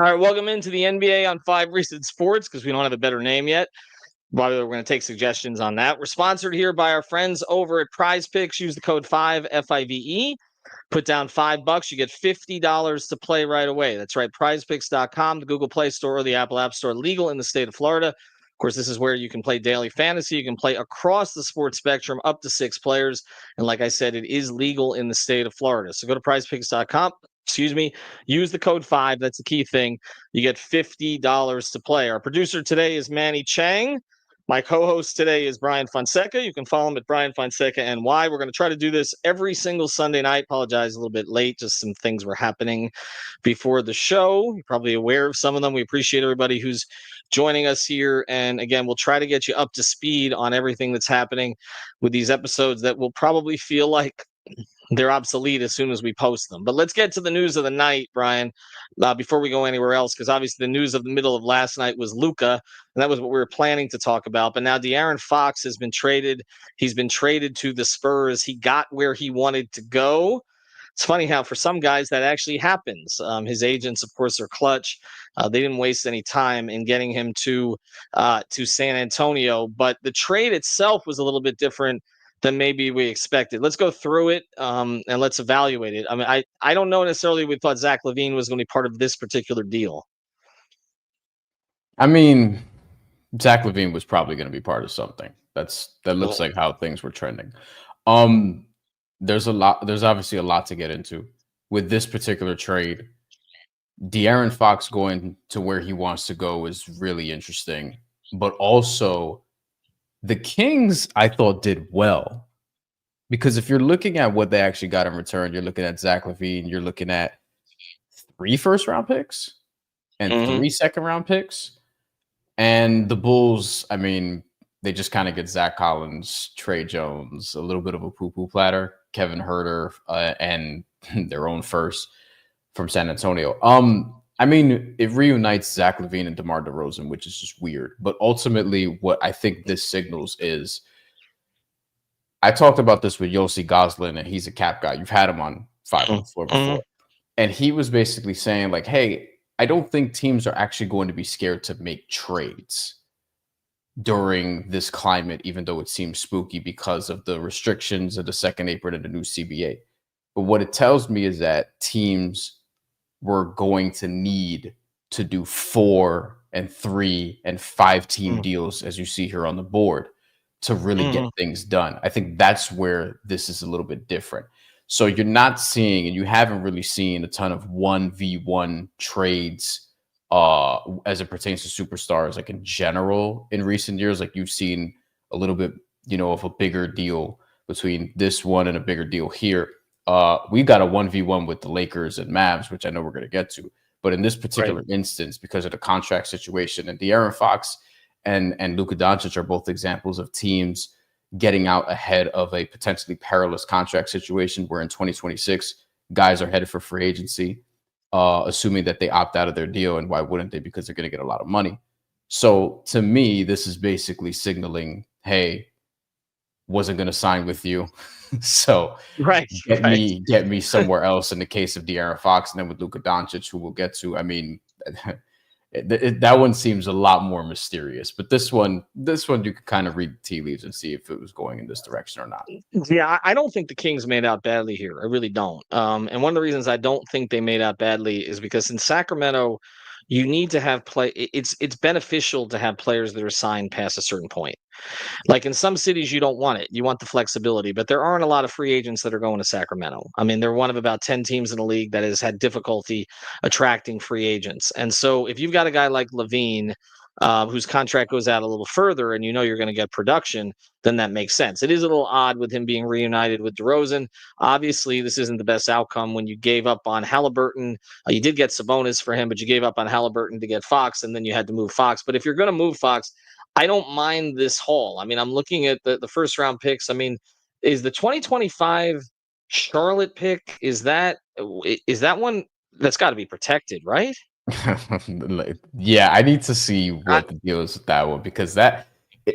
All right, welcome into the NBA on 5 Recent Sports because we don't have a better name yet. By the way, we're going to take suggestions on that. We're sponsored here by our friends over at Prize Picks. Use the code 5 FIVE. Put down $5. You get $50 to play right away. That's right, prizepicks.com, the Google Play Store, or the Apple App Store, legal in the state of Florida. Of course, this is where you can play daily fantasy. You can play across the sports spectrum, up to 6 players. And like I said, it is legal in the state of Florida. So go to prizepicks.com. Use the code 5. That's the key thing. You get $50 to play. Our producer today is Manny Chang. My co-host today is Bryan Fonseca. You can follow him at Bryan Fonseca NY. We're going to try to do this every single Sunday night. Apologize a little bit late. Just some things were happening before the show. You're probably aware of some of them. We appreciate everybody who's joining us here. And again, we'll try to get you up to speed on everything that's happening with these episodes that will probably feel like they're obsolete as soon as we post them. But let's get to the news of the night, Bryan, before we go anywhere else, because obviously the news of the middle of last night was Luka, and that was what we were planning to talk about. But now De'Aaron Fox has been traded. He's been traded to the Spurs. He got where he wanted to go. It's funny how for some guys that actually happens. His agents, of course, are clutch. They didn't waste any time in getting him to San Antonio. But the trade itself was a little bit different than maybe we expected. Let's go through it and let's evaluate it. I mean, I don't know necessarily we thought Zach LaVine was going to be part of this particular deal. I mean, Zach LaVine was probably going to be part of something. That looks like how things were trending. There's obviously a lot to get into with this particular trade. De'Aaron Fox going to where he wants to go is really interesting, but also the Kings, I thought, did well, because if you're looking at what they actually got in return, you're looking at Zach LaVine, you're looking at 3 first-round picks and 3 second-round picks. And the Bulls, I mean, they just kind of get Zach Collins, Trey Jones, a little bit of a poo-poo platter, Kevin Huerter, and their own first from San Antonio. I mean, it reunites Zach LaVine and DeMar DeRozan, which is just weird. But ultimately, what I think this signals is, I talked about this with Yossi Goslin, and he's a cap guy. You've had him on 5 on the floor before. And he was basically saying, like, hey, I don't think teams are actually going to be scared to make trades during this climate, even though it seems spooky because of the restrictions of the second apron and the new CBA. But what it tells me is that teams were going to need to do 4 and 3 and 5 team deals, as you see here on the board, to really get things done. I think that's where this is a little bit different. So you're not seeing, and you haven't really seen, a ton of 1v1 trades as it pertains to superstars, like in general in recent years. Like you've seen a little bit, of a bigger deal between this one and a bigger deal here. We got a 1v1 with the Lakers and Mavs, which I know we're going to get to. But in this particular instance, because of the contract situation, and De'Aaron Fox and Luka Doncic are both examples of teams getting out ahead of a potentially perilous contract situation where in 2026, guys are headed for free agency, assuming that they opt out of their deal. And why wouldn't they? Because they're going to get a lot of money. So to me, this is basically signaling, hey, wasn't going to sign with you. So get me somewhere else in the case of De'Aaron Fox. And then with Luka Doncic, who we'll get to, I mean, that one seems a lot more mysterious. But this one you could kind of read the tea leaves and see if it was going in this direction or not. Yeah, I don't think the Kings made out badly here. I really don't. And one of the reasons I don't think they made out badly is because in Sacramento, you need to have it's beneficial to have players that are signed past a certain point. Like in some cities, you don't want it. You want the flexibility, but there aren't a lot of free agents that are going to Sacramento. I mean, they're one of about 10 teams in the league that has had difficulty attracting free agents. And so if you've got a guy like LaVine, whose contract goes out a little further and you're going to get production, then that makes sense. It is a little odd with him being reunited with DeRozan. Obviously, this isn't the best outcome when you gave up on Halliburton. You did get Sabonis for him, but you gave up on Halliburton to get Fox, and then you had to move Fox. But if you're going to move Fox, I don't mind this haul. I mean, I'm looking at the first round picks. I mean, is the 2025 Charlotte pick, is that one that's got to be protected, right? Yeah, I need to see what the deal is with that one, because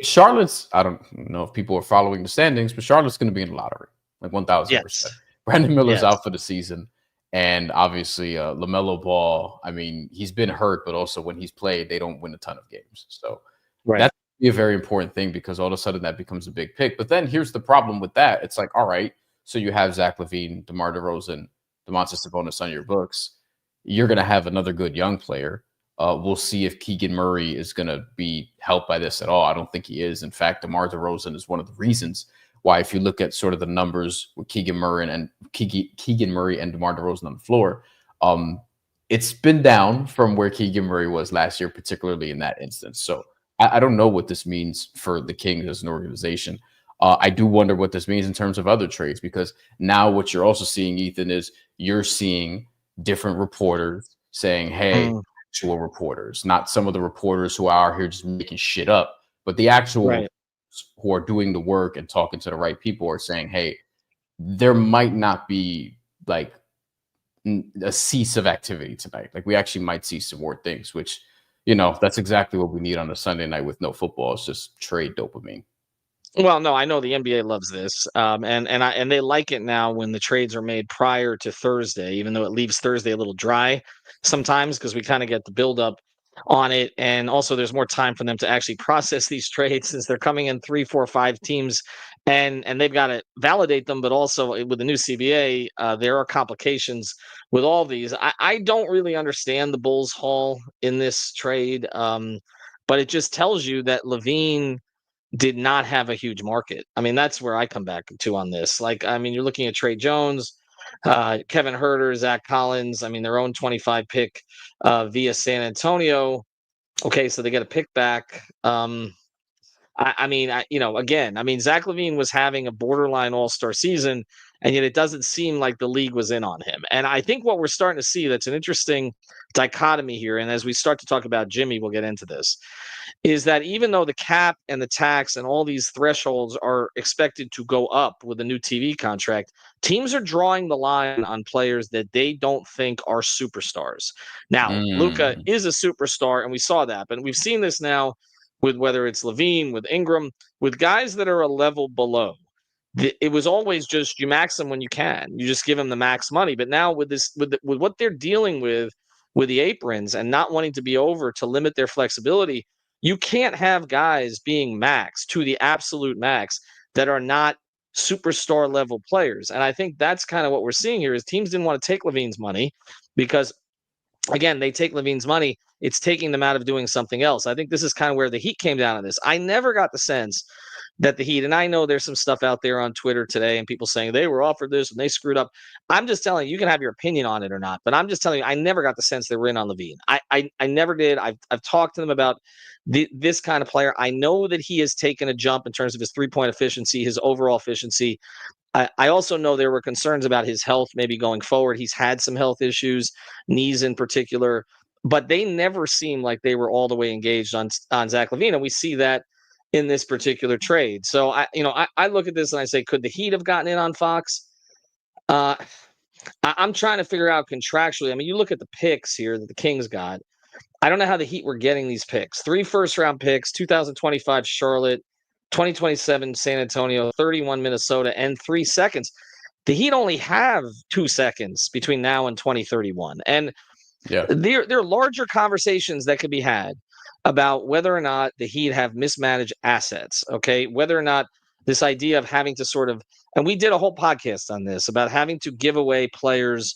Charlotte's, I don't know if people are following the standings, but Charlotte's going to be in the lottery, like 1,000%. Brandon Miller's out for the season, And obviously, LaMelo Ball, I mean, he's been hurt, but also when he's played, they don't win a ton of games. So Right. that's a very important thing because all of a sudden that becomes a big pick. But then here's the problem with that. It's like, all right, so you have Zach LaVine, DeMar DeRozan, Domantas Sabonis on your books. You're going to have another good young player. We'll see if Keegan Murray is going to be helped by this at all. I don't think he is. In fact, DeMar DeRozan is one of the reasons why, if you look at sort of the numbers with Keegan Murray and DeMar DeRozan on the floor, it's been down from where Keegan Murray was last year, particularly in that instance. So I don't know what this means for the Kings as an organization. I do wonder what this means in terms of other trades, because now what you're also seeing, Ethan, is you're seeing different reporters saying, hey, actual reporters, not some of the reporters who are here just making shit up, but the actual who are doing the work and talking to the right people are saying, hey, there might not be like a cease of activity tonight. Like we actually might see some more things, which, you know, that's exactly what we need on a Sunday night with no football. It's just trade dopamine. Well, no, I know the NBA loves this, and they like it now when the trades are made prior to Thursday, even though it leaves Thursday a little dry sometimes because we kind of get the buildup on it, and also there's more time for them to actually process these trades since they're coming in 3, 4, 5 teams, and they've got to validate them. But also with the new CBA, there are complications with all these. I don't really understand the Bulls' haul in this trade, but it just tells you that Levine did not have a huge market. I mean, that's where I come back to on this. Like, I mean, you're looking at Trey Jones, Kevin Huerter, Zach Collins. I mean, their own 25 pick via San Antonio. Okay, so they get a pick back. I mean, again, I mean, Zach LaVine was having a borderline all-star season, and yet it doesn't seem like the league was in on him. And I think what we're starting to see, that's an interesting dichotomy here. And as we start to talk about Jimmy, we'll get into this, is that even though the cap and the tax and all these thresholds are expected to go up with the new TV contract, teams are drawing the line on players that they don't think are superstars. Now, Luka is a superstar, and we saw that, but we've seen this now with whether it's Levine, with Ingram, with guys that are a level below. It was always just you max them when you can. You just give them the max money. But now with this, with what they're dealing with the aprons and not wanting to be over to limit their flexibility, you can't have guys being max to the absolute max that are not superstar level players. And I think that's kind of what we're seeing here is teams didn't want to take Levine's money because, again, they take Levine's money. It's taking them out of doing something else. I think this is kind of where the Heat came down on this. I never got the sense that the Heat, and I know there's some stuff out there on Twitter today and people saying they were offered this and they screwed up. I'm just telling you, you can have your opinion on it or not, but I'm just telling you, I never got the sense they were in on Levine. I never did. I've talked to them about this kind of player. I know that he has taken a jump in terms of his three-point efficiency, his overall efficiency. I also know there were concerns about his health maybe going forward. He's had some health issues, knees in particular, but they never seemed like they were all the way engaged on Zach LaVine, and we see that in this particular trade. So I look at this and I say, could the Heat have gotten in on Fox? I'm trying to figure out contractually. I mean, you look at the picks here that the Kings got. I don't know how the Heat were getting these picks. 3 first-round picks, 2025 Charlotte, 2027 San Antonio, 31 Minnesota, and 3 seconds. The Heat only have 2 seconds between now and 2031. And there are larger conversations that could be had about whether or not the Heat have mismanaged assets, okay? Whether or not this idea of having to sort of, and we did a whole podcast on this, about having to give away players,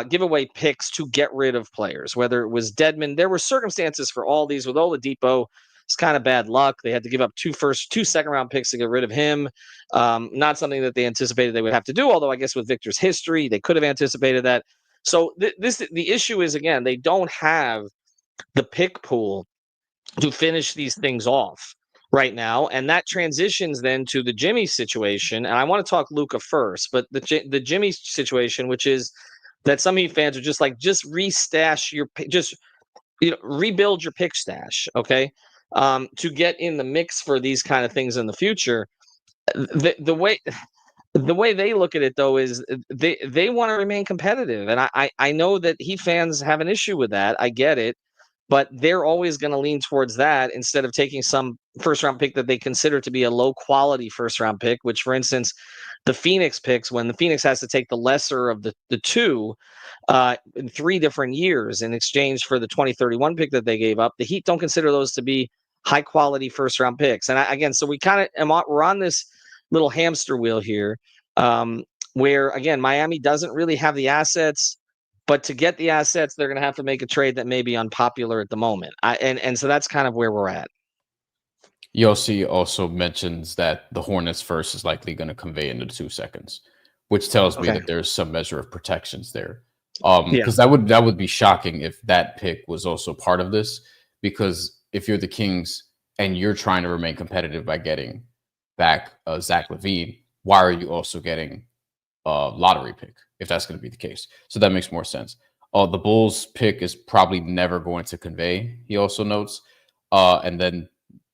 give away picks to get rid of players, whether it was Dedmon. There were circumstances for all these. With Oladipo, it's kind of bad luck. They had to give up 2 second-round picks to get rid of him. Not something that they anticipated they would have to do, although I guess with Victor's history, they could have anticipated that. So the issue is, again, they don't have the pick pool to finish these things off right now, and that transitions then to the Jimmy situation. And I want to talk Luka first, but the Jimmy situation, which is that some Heat fans are just like, just restash your, just rebuild your pick stash, okay, to get in the mix for these kind of things in the future. The way they look at it, though, is they want to remain competitive, and I know that Heat fans have an issue with that. I get it. but they're always going to lean towards that instead of taking some first round pick that they consider to be a low quality first round pick, which, for instance, the Phoenix picks, when the Phoenix has to take the lesser of the two in 3 different years in exchange for the 2031 pick that they gave up, the Heat don't consider those to be high quality first round picks. And again, so we kind of we're on this little hamster wheel here, where again, Miami doesn't really have the assets. But to get the assets, they're going to have to make a trade that may be unpopular at the moment. And so that's kind of where we're at. Yossi also mentions that the Hornets first is likely going to convey into 2 seconds, which tells me that there's some measure of protections there. Because that would be shocking if that pick was also part of this. Because if you're the Kings and you're trying to remain competitive by getting back Zach LaVine, why are you also getting a lottery pick if that's going to be the case? So that makes more sense. The Bulls pick is probably never going to convey, he also notes, and then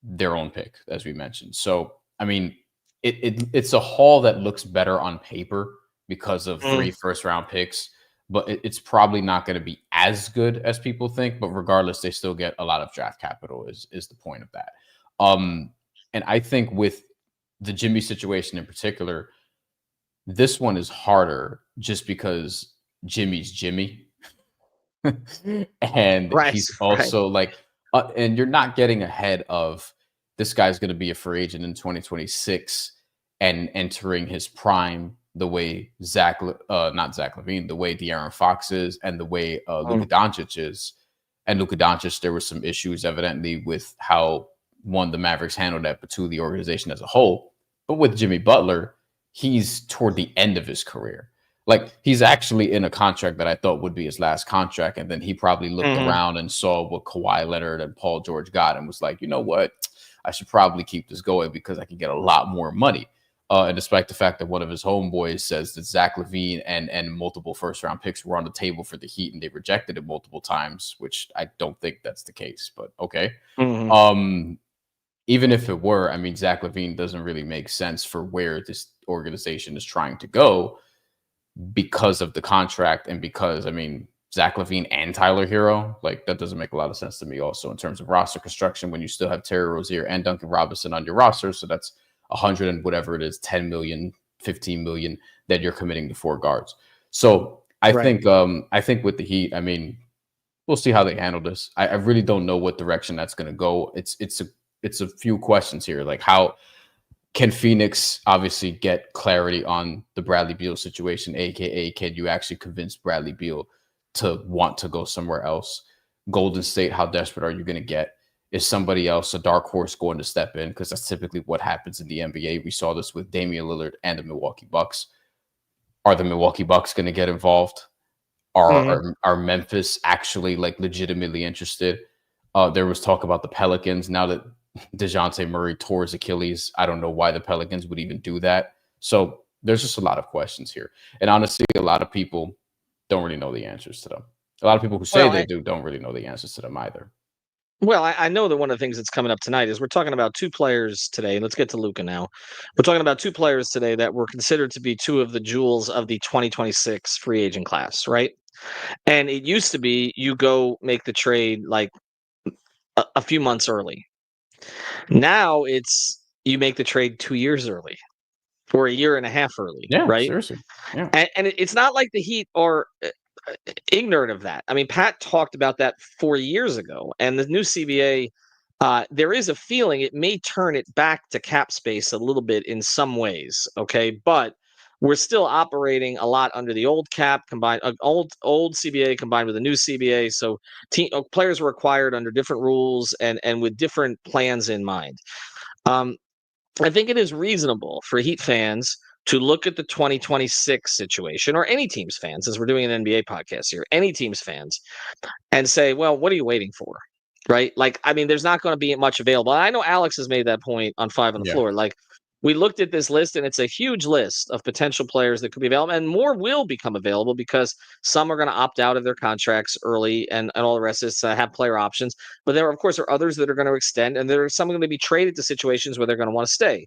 their own pick, as we mentioned. So, I mean, it's a haul that looks better on paper because of 3 first-round picks, but it's probably not going to be as good as people think. But regardless, they still get a lot of draft capital is the point of that. And I think with the Jimmy situation in particular, this one is harder just because Jimmy's Jimmy. And he's also like, and you're not getting ahead of this guy's going to be a free agent in 2026 and entering his prime the way not Zach LaVine, the way De'Aaron Fox is and the way Luka Doncic is. And Luka Doncic, there were some issues evidently with how, one, the Mavericks handled that, but 2, the organization as a whole. But with Jimmy Butler, he's toward the end of his career. Like, he's actually in a contract that I thought would be his last contract. And then he probably looked around and saw what Kawhi Leonard and Paul George got and was like, you know what? I should probably keep this going because I can get a lot more money. And despite the fact that one of his homeboys says that Zach LaVine and multiple first-round picks were on the table for the Heat and they rejected it multiple times, which I don't think that's the case, but okay. Even if it were, I mean, Zach LaVine doesn't really make sense for where this organization is trying to go because of the contract and because, I mean, Zach LaVine and Tyler Hero, like, that doesn't make a lot of sense to me also in terms of roster construction when you still have Terry Rozier and Duncan Robinson on your roster. So that's 100 and whatever it is, 10 million, 15 million that you're committing to 4 guards. So I think with the Heat, I mean, we'll see how they handle this. I really don't know what direction that's going to go. It's a few questions here. Like, how can Phoenix obviously get clarity on the Bradley Beal situation, aka can you actually convince Bradley Beal to want to go somewhere else? Golden State, how desperate are you going to get? Is somebody else, a dark horse, going to step in? Because that's typically what happens in the NBA. We saw this with Damian Lillard and the Milwaukee Bucks. Are the Milwaukee Bucks going to get involved? Are Memphis actually like legitimately interested? There was talk about the Pelicans. Now that DeJounte Murray tore his Achilles, I don't know why the Pelicans would even do that. So there's just a lot of questions here. And honestly, a lot of people don't really know the answers to them. A lot of people who say they do don't really know the answers to them either. Well, I know that one of the things that's coming up tonight is we're talking about 2 players today. Let's get to Luka now. We're talking about 2 players today that were considered to be 2 of the jewels of the 2026 free agent class, right? And it used to be you go make the trade like a few months early. Now it's you make the trade 2 years early or a year and a half early, right? Seriously. Yeah. And it's not like the Heat are ignorant of that. I mean, Pat talked about that 4 years ago, and the new CBA, there is a feeling it may turn it back to cap space a little bit in some ways. Okay, but we're still operating a lot under the old cap combined, old CBA combined with the new CBA. So players were acquired under different rules and with different plans in mind. I think it is reasonable for Heat fans to look at the 2026 situation, or any team's fans, as we're doing an NBA podcast here, any team's fans, and say, well, what are you waiting for? Right? Like, I mean, there's not going to be much available. I know Alex has made that point on 5 on the floor. Like, we looked at this list, and it's a huge list of potential players that could be available, and more will become available because some are going to opt out of their contracts early, and all the rest is to have player options. But there, of course, are others that are going to extend, and there are some going to be traded to situations where they're going to want to stay.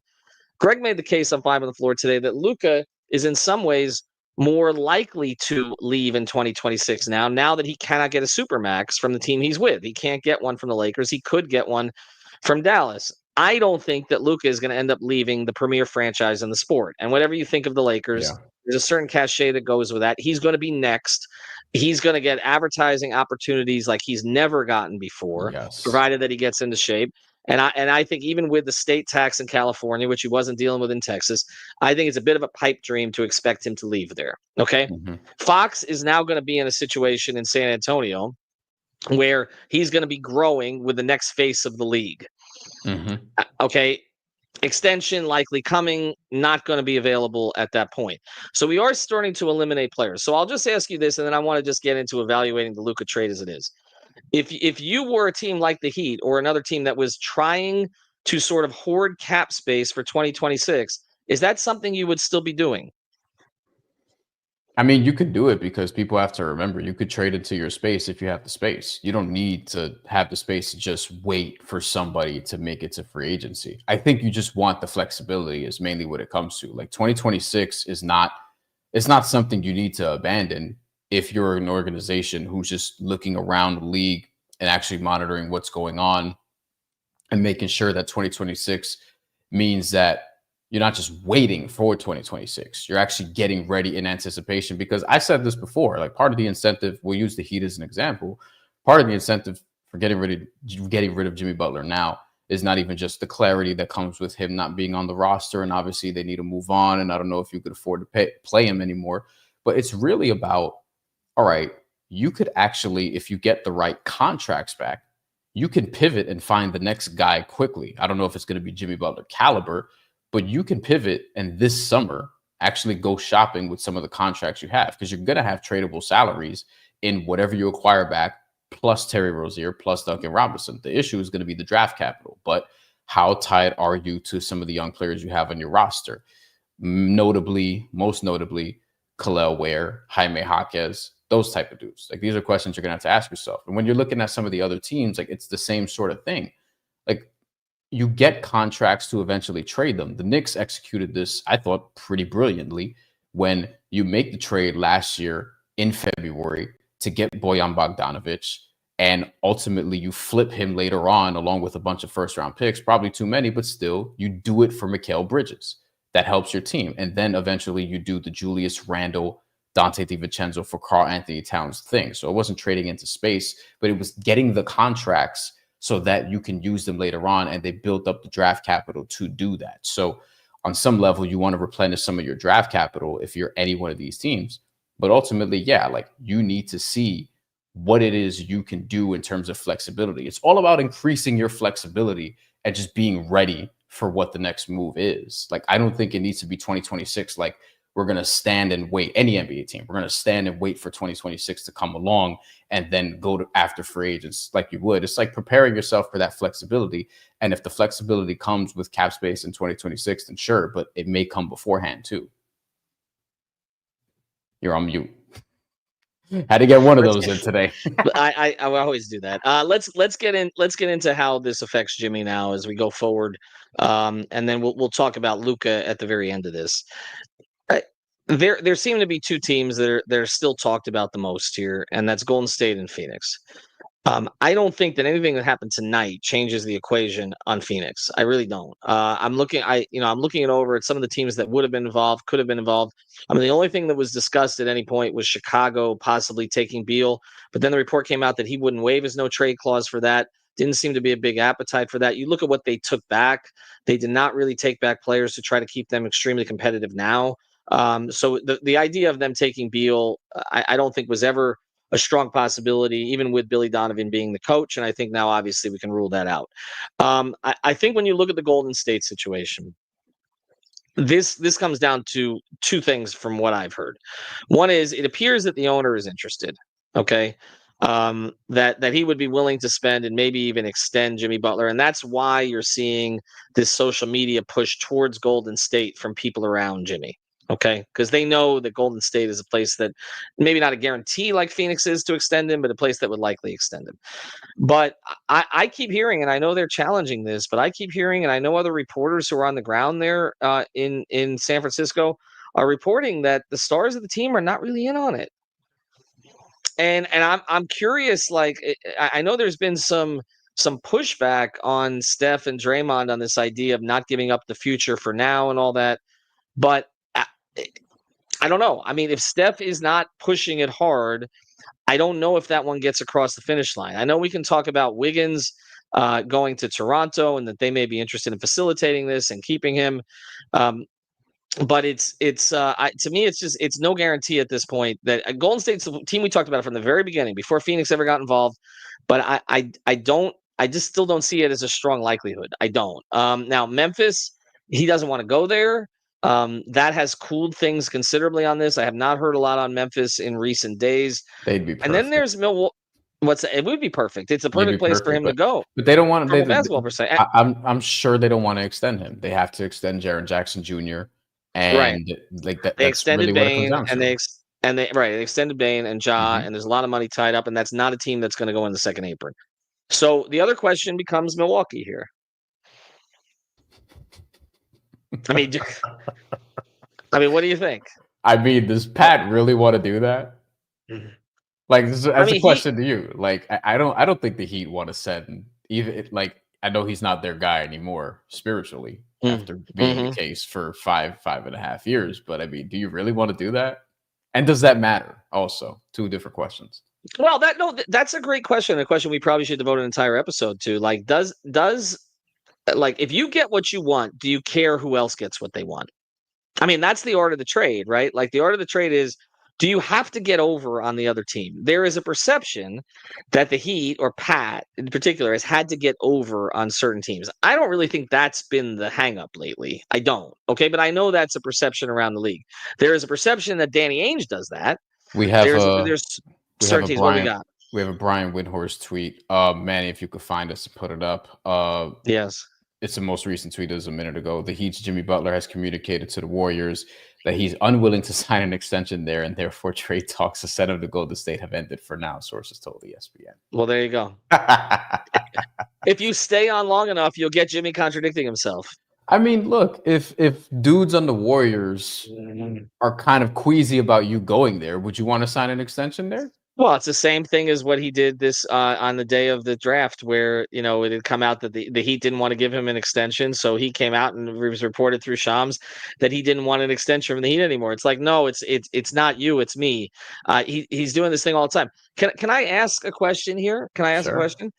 Greg made the case on 5 on the floor today that Luka is in some ways more likely to leave in 2026 now that he cannot get a supermax from the team he's with. He can't get one from the Lakers. He could get one from Dallas. I don't think that Luka is going to end up leaving the premier franchise in the sport. And whatever you think of the Lakers, there's a certain cachet that goes with that. He's going to be next. He's going to get advertising opportunities like he's never gotten before, provided that he gets into shape. And I think even with the state tax in California, which he wasn't dealing with in Texas, I think it's a bit of a pipe dream to expect him to leave there. Okay. Mm-hmm. Fox is now going to be in a situation in San Antonio where he's going to be growing with the next face of the league. Mm-hmm. Okay. Extension likely coming, not going to be available at that point. So we are starting to eliminate players. So I'll just ask you this, and then I want to just get into evaluating the Luka trade as it is. If you were a team like the Heat or another team that was trying to sort of hoard cap space for 2026, is that something you would still be doing? I mean, you could do it because people have to remember you could trade into your space if you have the space. You don't need to have the space to just wait for somebody to make it to free agency. I think you just want the flexibility is mainly what it comes to. Like 2026 is not, it's not something you need to abandon if you're an organization who's just looking around the league and actually monitoring what's going on and making sure that 2026 means that you're not just waiting for 2026. You're actually getting ready in anticipation, because I said this before, like part of the incentive, we'll use the Heat as an example. Part of the incentive for getting rid of Jimmy Butler now is not even just the clarity that comes with him not being on the roster. And obviously they need to move on. And I don't know if you could afford to play him anymore, but it's really about, all right, you could actually, if you get the right contracts back, you can pivot and find the next guy quickly. I don't know if it's going to be Jimmy Butler caliber, but you can pivot and this summer actually go shopping with some of the contracts you have, because you're going to have tradable salaries in whatever you acquire back, plus Terry Rozier, plus Duncan Robinson. The issue is going to be the draft capital, but how tied are you to some of the young players you have on your roster? Most notably, Khalil Ware, Jaime Jaquez, those type of dudes. Like, these are questions you're going to have to ask yourself. And when you're looking at some of the other teams, like, it's the same sort of thing. Like, you get contracts to eventually trade them. The Knicks executed this, I thought, pretty brilliantly when you make the trade last year in February to get Bojan Bogdanovic, and ultimately you flip him later on along with a bunch of first-round picks, probably too many, but still, you do it for Mikal Bridges. That helps your team. And then eventually you do the Julius Randle, Dante DiVincenzo for Karl Anthony Towns thing. So it wasn't trading into space, but it was getting the contracts so that you can use them later on, and they built up the draft capital to do that. So on some level, you want to replenish some of your draft capital if you're any one of these teams. But ultimately, yeah, like, you need to see what it is you can do in terms of flexibility. It's all about increasing your flexibility and just being ready for what the next move is. Like, I don't think it needs to be 2026. Like, we're going to stand and wait, any NBA team, we're going to stand and wait for 2026 to come along and then go to after free agents like you would. It's like preparing yourself for that flexibility. And if the flexibility comes with cap space in 2026, then sure, but it may come beforehand too. You're on mute. Had to get one of those in today. I always do that. Let's get into how this affects Jimmy now as we go forward, and then we'll talk about Luka at the very end of this. There seem to be two teams that are still talked about the most here, and that's Golden State and Phoenix. I don't think that anything that happened tonight changes the equation on Phoenix. I really don't. I'm looking it over at some of the teams that would have been involved, could have been involved. I mean, the only thing that was discussed at any point was Chicago possibly taking Beal, but then the report came out that he wouldn't waive his no trade clause for that. Didn't seem to be a big appetite for that. You look at what they took back; they did not really take back players to try to keep them extremely competitive now. So the idea of them taking Beal, I don't think was ever a strong possibility, even with Billy Donovan being the coach. And I think now, obviously, we can rule that out. I think when you look at the Golden State situation, this comes down to two things from what I've heard. One is, it appears that the owner is interested. Okay. That he would be willing to spend and maybe even extend Jimmy Butler. And that's why you're seeing this social media push towards Golden State from people around Jimmy. Okay, because they know that Golden State is a place that maybe not a guarantee like Phoenix is to extend him, but a place that would likely extend him. But I keep hearing, and I know they're challenging this, but I keep hearing, and I know other reporters who are on the ground there in San Francisco are reporting that the stars of the team are not really in on it. And I'm curious. Like, I know there's been some pushback on Steph and Draymond on this idea of not giving up the future for now and all that, but I don't know. I mean, if Steph is not pushing it hard, I don't know if that one gets across the finish line. I know we can talk about Wiggins going to Toronto and that they may be interested in facilitating this and keeping him. But to me, it's no guarantee at this point that Golden State's the team we talked about from the very beginning, before Phoenix ever got involved. But I just still don't see it as a strong likelihood. I don't. Now Memphis, he doesn't want to go there. That has cooled things considerably on this. I have not heard a lot on Memphis in recent days. They'd be perfect. And then there's Milwaukee. It would be perfect. It's a perfect place for him to go. But they don't want from a basketball perspective. I'm sure they don't want to extend him. They have to extend Jaren Jackson Jr. And like that. They extended really Bane, and they extended Bane and Ja, and there's a lot of money tied up, and that's not a team that's going to go in the second apron. So the other question becomes Milwaukee here. I mean, what do you think? I mean, does Pat really want to do that? Like, that's a question to you. Like, I don't think the Heat want to send even like, I know he's not their guy anymore spiritually after being the case for 5.5 years. But I mean, do you really want to do that? And does that matter? Also, two different questions. Well, that's a great question. A question we probably should devote an entire episode to. Like, does like, if you get what you want, do you care who else gets what they want? I mean, that's the art of the trade, right? Like, the art of the trade is, do you have to get over on the other team? There is a perception that the Heat, or Pat in particular, has had to get over on certain teams. I don't really think that's been the hang-up lately. I don't. Okay, but I know that's a perception around the league. There is a perception that Danny Ainge does that. We have there's certain teams. What we got? We have a Brian Windhorst tweet. Manny, if you could find us to put it up. Yes. It's the most recent tweet. It was a minute ago. The Heat's Jimmy Butler has communicated to the Warriors that he's unwilling to sign an extension there, and therefore trade talks to send him to Golden State have ended for now, sources told ESPN. Well, there you go. If you stay on long enough, you'll get Jimmy contradicting himself. I mean, look, if dudes on the Warriors are kind of queasy about you going there, would you want to sign an extension there? Well, it's the same thing as what he did this on the day of the draft, where, it had come out that the Heat didn't want to give him an extension. So he came out and it was reported through Shams that he didn't want an extension from the Heat anymore. It's like, no, it's not you, it's me. He's doing this thing all the time. Can I ask a question here? Can I ask a question?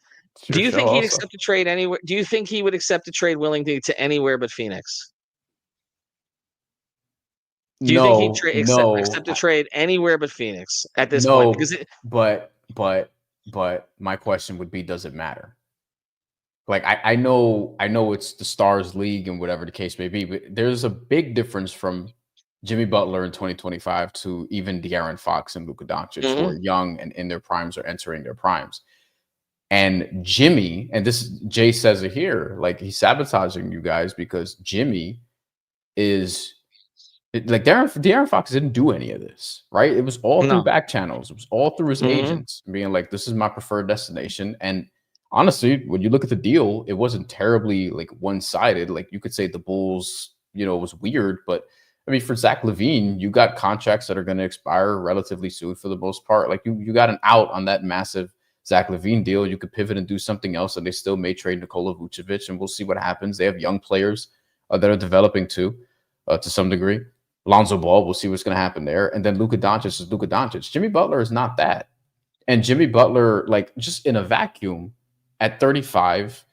Do you think he'd accept a trade anywhere? Do you think he would accept a trade willing to anywhere but Phoenix? Do you think he'd accept a trade anywhere but Phoenix at this point? Because but my question would be, does it matter? Like, I know it's the Stars League and whatever the case may be, but there's a big difference from Jimmy Butler in 2025 to even De'Aaron Fox and Luka Doncic, who are young and in their primes or entering their primes. And Jimmy, and Jay says it here, like, he's sabotaging you guys because Jimmy is... like, De'Aaron Fox didn't do any of this, right? It was all through back channels. It was all through his agents being like, this is my preferred destination. And honestly, when you look at the deal, it wasn't terribly like one-sided. Like, you could say the Bulls, was weird, but I mean, for Zach LaVine, you got contracts that are going to expire relatively soon for the most part. Like, you got an out on that massive Zach LaVine deal. You could pivot and do something else, and they still may trade Nikola Vucevic, and we'll see what happens. They have young players that are developing too, to some degree. Lonzo Ball, we'll see what's going to happen there. And then Luka Doncic is Luka Doncic. Jimmy Butler is not that. And Jimmy Butler, like, just in a vacuum at 35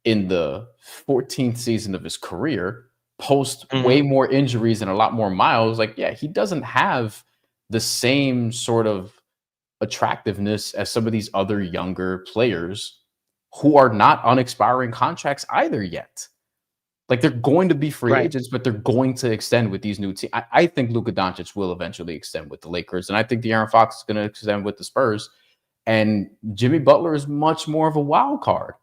in the 14th season of his career, post way more injuries and a lot more miles, like, yeah, he doesn't have the same sort of attractiveness as some of these other younger players who are not on expiring contracts either yet. Like, they're going to be free agents, but they're going to extend with these new teams. I think Luka Doncic will eventually extend with the Lakers, and I think De'Aaron Fox is going to extend with the Spurs. And Jimmy Butler is much more of a wild card.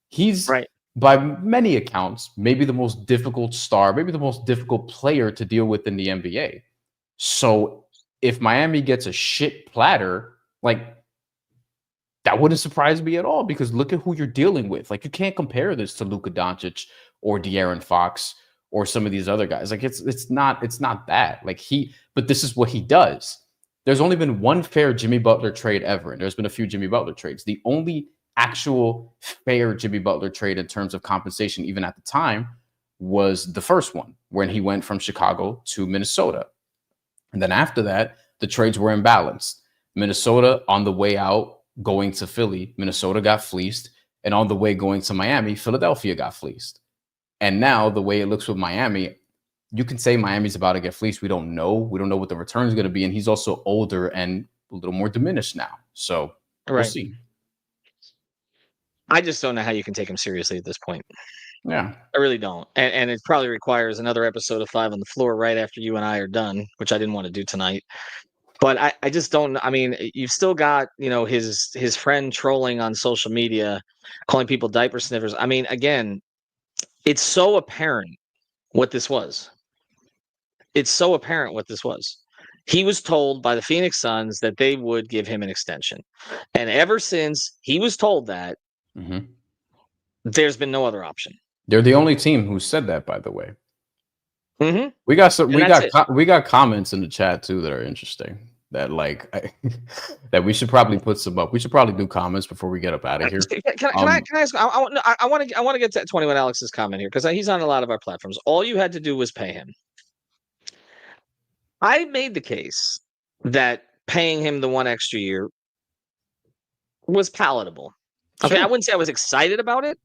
He's, by many accounts, maybe the most difficult star, maybe the most difficult player to deal with in the NBA. So if Miami gets a shit platter, like, that wouldn't surprise me at all, because look at who you're dealing with. Like, you can't compare this to Luka Doncic or De'Aaron Fox or some of these other guys. Like it's not that. Like but this is what he does. There's only been one fair Jimmy Butler trade ever, and there's been a few Jimmy Butler trades. The only actual fair Jimmy Butler trade in terms of compensation, even at the time, was the first one when he went from Chicago to Minnesota. And then after that, the trades were imbalanced. Minnesota on the way out going to Philly, Minnesota got fleeced. And on the way going to Miami, Philadelphia got fleeced. And now the way it looks with Miami, you can say Miami's about to get fleeced. We don't know. We don't know what the return is going to be. And he's also older and a little more diminished now. So we'll see. I just don't know how you can take him seriously at this point. Yeah. I really don't. And it probably requires another episode of 5 on the Floor right after you and I are done, which I didn't want to do tonight. But I just don't. I mean, you've still got, his friend trolling on social media, calling people diaper sniffers. I mean, again, it's so apparent what this was. It's so apparent what this was. He was told by the Phoenix Suns that they would give him an extension. And ever since he was told that, there's been no other option. They're the only team who said that, by the way. Mm-hmm. We got comments in the chat too that are interesting. That that we should probably put some up. We should probably do comments before we get up out of here. Can I ask? I want to get to 21 Alex's comment here because he's on a lot of our platforms. All you had to do was pay him. I made the case that paying him the one extra year was palatable. Okay, sure. I wouldn't say I was excited about it,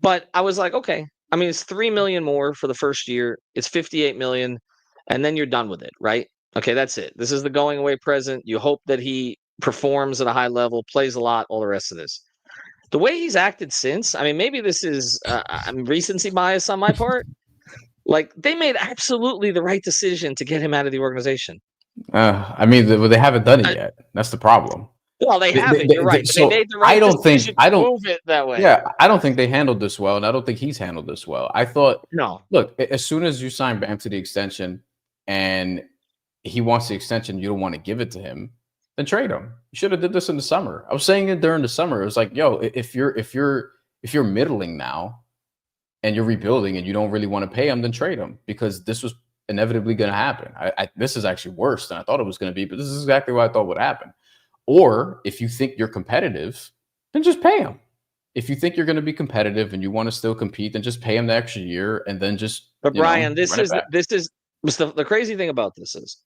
but I was like, okay. I mean, it's $3 million more for the first year. It's $58 million, and then you're done with it, right? Okay, that's it. This is the going away present. You hope that he performs at a high level, plays a lot, all the rest of this. The way he's acted since, I mean, maybe this is recency bias on my part. Like, they made absolutely the right decision to get him out of the organization. I mean, they haven't done it yet. That's the problem. Well, they haven't. You're right. So they made the right decision to move it that way. Yeah, I don't think they handled this well, and I don't think he's handled this well. I thought, no. Look, as soon as you sign Bam to the extension, and he wants the extension, you don't want to give it to him, then trade him. You should have did this in the summer. I was saying it during the summer. It was like, yo, if you're middling now, and you're rebuilding, and you don't really want to pay him, then trade him, because this was inevitably going to happen. This is actually worse than I thought it was going to be, but this is exactly what I thought would happen. Or if you think you're competitive, then just pay him. If you think you're going to be competitive and you want to still compete, then just pay him the extra year and then just. But Brian, this is the crazy thing about this is,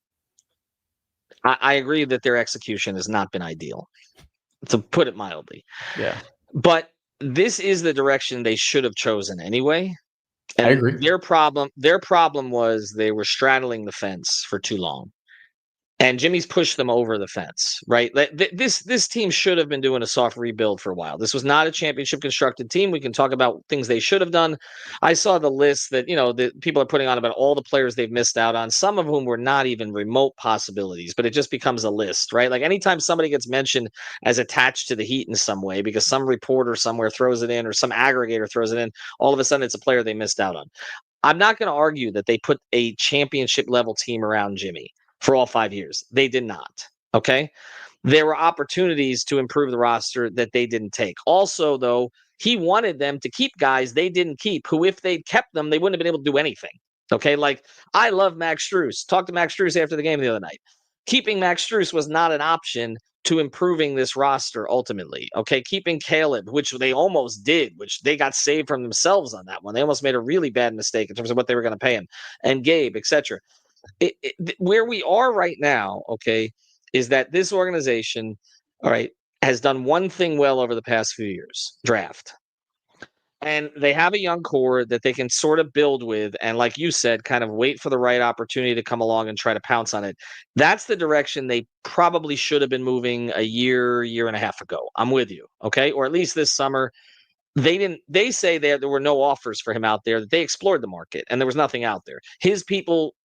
I agree that their execution has not been ideal, to put it mildly. Yeah. But this is the direction they should have chosen anyway. And I agree. Their problem was they were straddling the fence for too long. And Jimmy's pushed them over the fence, right? This team should have been doing a soft rebuild for a while. This was not a championship constructed team. We can talk about things they should have done. I saw the list that, that people are putting on about all the players they've missed out on, some of whom were not even remote possibilities, but it just becomes a list, right? Like anytime somebody gets mentioned as attached to the Heat in some way, because some reporter somewhere throws it in or some aggregator throws it in, all of a sudden it's a player they missed out on. I'm not going to argue that they put a championship level team around Jimmy for all 5 years. They did not. Okay. There were opportunities to improve the roster that they didn't take. Also, though, he wanted them to keep guys they didn't keep, who, if they'd kept them, they wouldn't have been able to do anything. Okay. Like, I love Max Strus. Talked to Max Strus after the game the other night. Keeping Max Strus was not an option to improving this roster ultimately. Okay. Keeping Caleb, which they almost did, which they got saved from themselves on that one. They almost made a really bad mistake in terms of what they were going to pay him, and Gabe, etc. Where we are right now, okay, is that this organization, all right, has done one thing well over the past few years: draft. And they have a young core that they can sort of build with, and like you said, kind of wait for the right opportunity to come along and try to pounce on it. That's the direction they probably should have been moving a year and a half ago. I'm with you, okay? Or at least this summer. They say there were no offers for him out there, that they explored the market and there was nothing out there. His people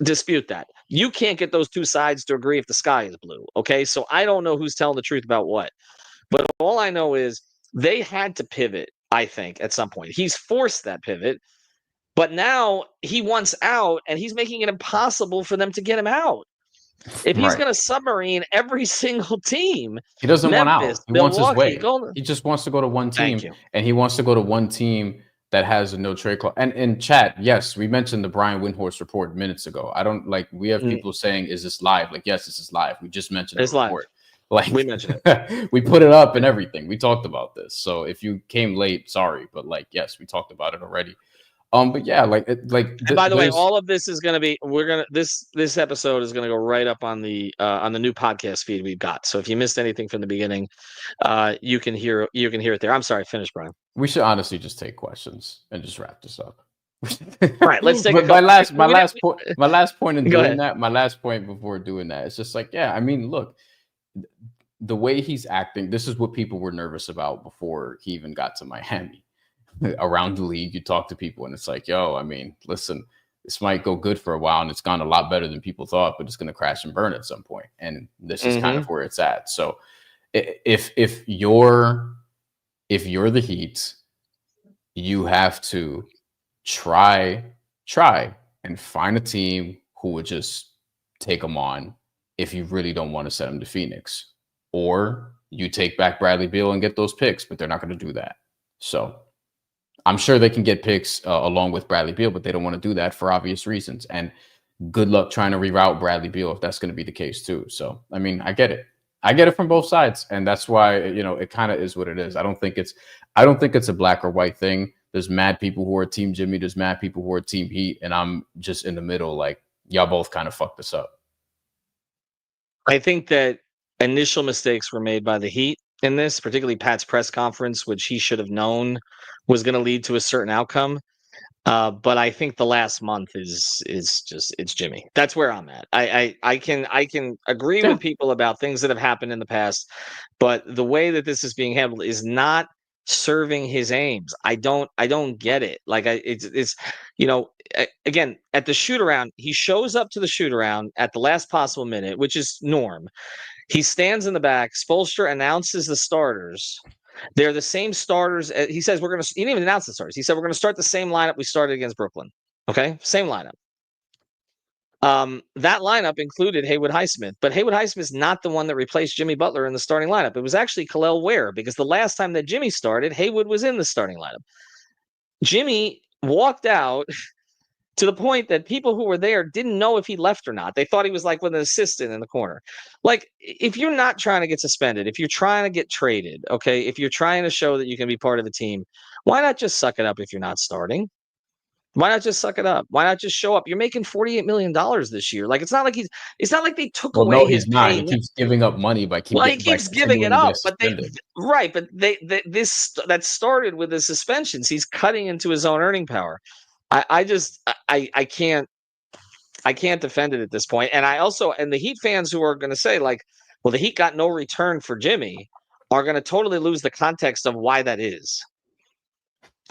dispute that. You can't get those two sides to agree if the sky is blue. Okay. So I don't know who's telling the truth about what, but all I know is they had to pivot, I think, at some point. He's forced that pivot, but now he wants out and he's making it impossible for them to get him out. If he's going to submarine every single team, he doesn't want out. He wants his way. Golden. He just wants to go to one team, and he wants to go to one team that has a no trade clause. And in chat, yes, we mentioned the Brian Windhorst report minutes ago. I don't like. We have people saying, "Is this live?" Like, yes, this is live. We just mentioned It's the report. Live. Like we mentioned it. we put it up and everything. We talked about this. So if you came late, sorry, but like, yes, we talked about it already. But yeah, and by the way, all of this is going to be this episode is going to go right up on the new podcast feed we've got. So if you missed anything from the beginning, you can hear it there. I'm sorry, finish, Brian. We should honestly just take questions and just wrap this up. All right, let's take. My last point in doing that. My last point before doing that, it's just like, yeah, I mean, look, the way he's acting. This is what people were nervous about before he even got to Miami. Around the league, you talk to people and it's like, yo, I mean, listen, this might go good for a while and it's gone a lot better than people thought, but it's going to crash and burn at some point. And this is kind of where it's at. So if you're the Heat, you have to try and find a team who would just take them on if you really don't want to send them to Phoenix, or you take back Bradley Beal and get those picks, but they're not going to do that. So I'm sure they can get picks along with Bradley Beal, but they don't want to do that for obvious reasons. And good luck trying to reroute Bradley Beal if that's going to be the case too. So, I mean, I get it. I get it from both sides. And that's why, it kind of is what it is. I don't think it's a black or white thing. There's mad people who are Team Jimmy. There's mad people who are Team Heat. And I'm just in the middle. Like, y'all both kind of fucked this up. I think that initial mistakes were made by the Heat in this, particularly Pat's press conference, which he should have known was going to lead to a certain outcome. But I think the last month is just, it's Jimmy. That's where I'm at. I can agree with people about things that have happened in the past, but the way that this is being handled is not serving his aims. I don't get it. Like it's again, at the shoot around, he shows up to the shoot around at the last possible minute, which is norm. He stands in the back. Spoelstra announces the starters. They're the same starters. He says, he didn't even announce the starters. He said, we're going to start the same lineup we started against Brooklyn. Okay. Same lineup. That lineup included Haywood Highsmith, but Haywood Highsmith is not the one that replaced Jimmy Butler in the starting lineup. It was actually Khalil Ware, because the last time that Jimmy started, Haywood was in the starting lineup. Jimmy walked out to the point that people who were there didn't know if he left or not. They thought he was like with an assistant in the corner. Like, if you're not trying to get suspended, if you're trying to get traded, okay, if you're trying to show that you can be part of a team, why not just suck it up if you're not starting? Why not just suck it up? Why not just show up? You're making $48 million this year. Like, it's not like they took away no, his he's not. pay. He keeps giving up money by keeping. Well, he keeps giving it up, but that started with the suspensions. He's cutting into his own earning power. I can't defend it at this point. And and the Heat fans who are going to say, like, well, the Heat got no return for Jimmy, are going to totally lose the context of why that is.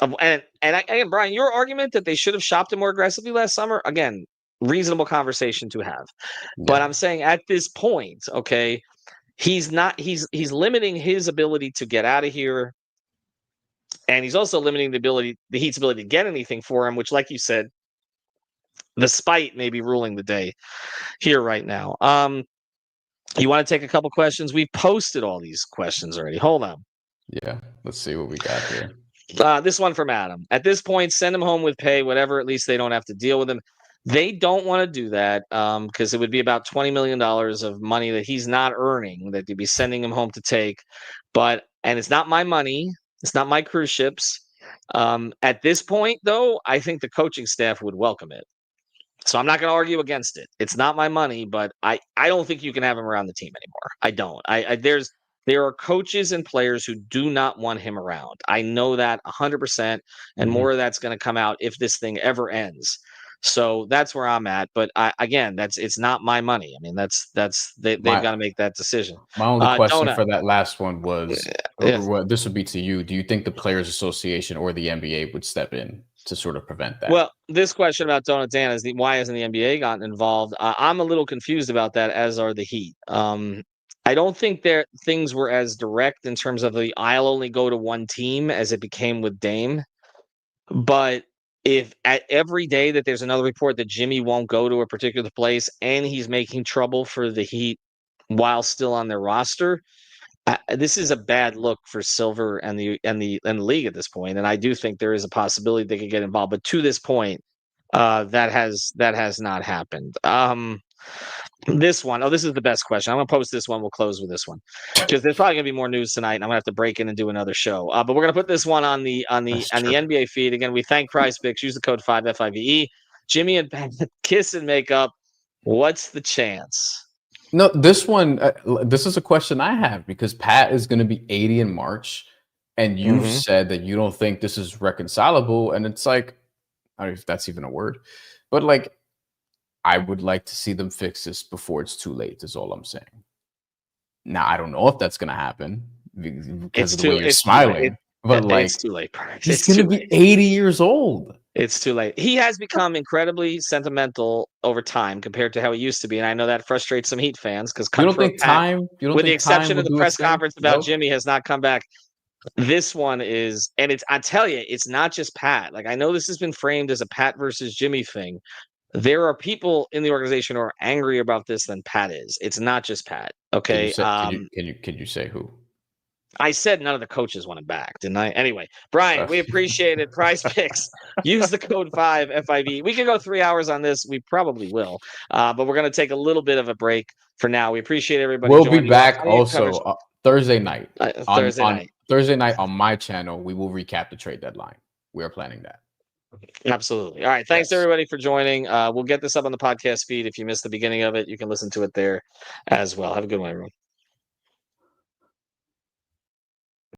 And Brian, your argument that they should have shopped him more aggressively last summer, again, reasonable conversation to have. Yeah. But I'm saying at this point, okay, he's limiting his ability to get out of here. And he's also limiting the Heat's ability to get anything for him, which, like you said, the spite may be ruling the day here right now. You want to take a couple questions? We've posted all these questions already. Hold on. Yeah, let's see what we got here. This one from Adam. At this point, send him home with pay, whatever. At least they don't have to deal with him. They don't want to do that because it would be about $20 million of money that he's not earning that they'd be sending him home to take. And it's not my money. It's not my cruise ships. At this point, though, I think the coaching staff would welcome it. So I'm not going to argue against it. It's not my money, but I don't think you can have him around the team anymore. I don't. There are coaches and players who do not want him around. I know that 100%, and more of that's going to come out if this thing ever ends. So that's where I'm at. But it's not my money. I mean, they've got to make that decision. My only question for that last one was, this would be to you. Do you think the Players Association or the NBA would step in to sort of prevent that? Well, this question about Donut Dan is why hasn't the NBA gotten involved? I'm a little confused about that, as are the Heat. I don't think things were as direct in terms of I'll only go to one team as it became with Dame. But if at every day that there's another report that Jimmy won't go to a particular place and he's making trouble for the Heat while still on their roster, This is a bad look for Silver and the league at this point, and I do think there is a possibility they could get involved. But to this point, that has not happened. This one, this is the best question. I'm gonna post this one. We'll close with this one because there's probably gonna be more news tonight, and I'm gonna have to break in and do another show. But we're gonna put this one on the NBA feed again. We thank PrizePicks. Use the code 5FIVE. Jimmy and Pat kiss and make up. What's the chance? No, this one. This is a question I have because Pat is going to be 80 in March, and you've said that you don't think this is reconcilable, and it's like, I don't know if that's even a word, but like, I would like to see them fix this before it's too late. Is all I'm saying. Now I don't know if that's going to happen because of the way you're smiling, but like, it's too late. He's going to be 80 years old. It's too late. He has become incredibly sentimental over time compared to how he used to be, and I know that frustrates some Heat fans because you don't think time, with the exception of the press conference about Jimmy, has not come back. This one is, and it's, I tell you, it's not just Pat. Like, I know this has been framed as a Pat versus Jimmy thing. There are people in the organization who are angrier about this than Pat is. It's not just Pat. Okay. Can you say who? I said none of the coaches want him back, didn't I? Anyway, Brian, we appreciate it. PrizePicks. Use the code 5FIV. We can go 3 hours on this. We probably will. But we're going to take a little bit of a break for now. We appreciate everybody. We'll be back also Thursday night. Thursday night on my channel. We will recap the trade deadline. We are planning that. Absolutely. All right. Thanks everybody for joining. We'll get this up on the podcast feed. If you missed the beginning of it, you can listen to it there as well. Have a good one, everyone.